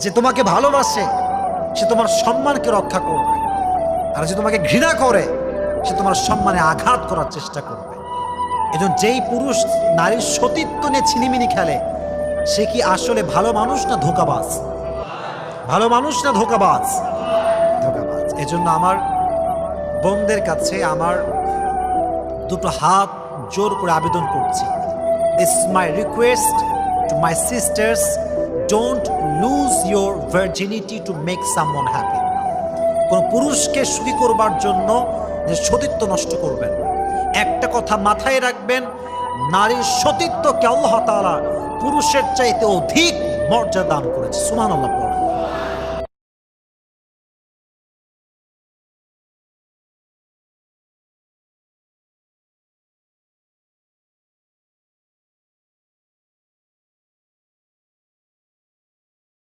যে তোমাকে ভালোবাসে সে তোমার সম্মানকে রক্ষা করবে, আর যে তোমাকে ঘৃণা করে সে তোমার সম্মানে আঘাত করার চেষ্টা করবে। এজন্য যেই পুরুষ নারীর সতীত্ব নিয়ে ছিনিমিনি খেলে সে কি আসলে ভালো মানুষ না ধোঁকাবাজ? ভালো মানুষ না ধোঁকাবাজ? ধোঁকাবাজ। এজন্য আমার বোনদের কাছে আমার দুটো হাত জোর করে আবেদন করছি, this is my request to my sisters, don't lose your virginity to make someone happy. কোন পুরুষকে সুখী করবার জন্য যে সতীত্ব নষ্ট করবেন। একটা কথা মাথায় রাখবেন, নারীর সতীত্বকে আল্লাহ তাআলা পুরুষের চাইতে অধিক মর্যাদা দান করেছে। সুবহানাল্লাহ।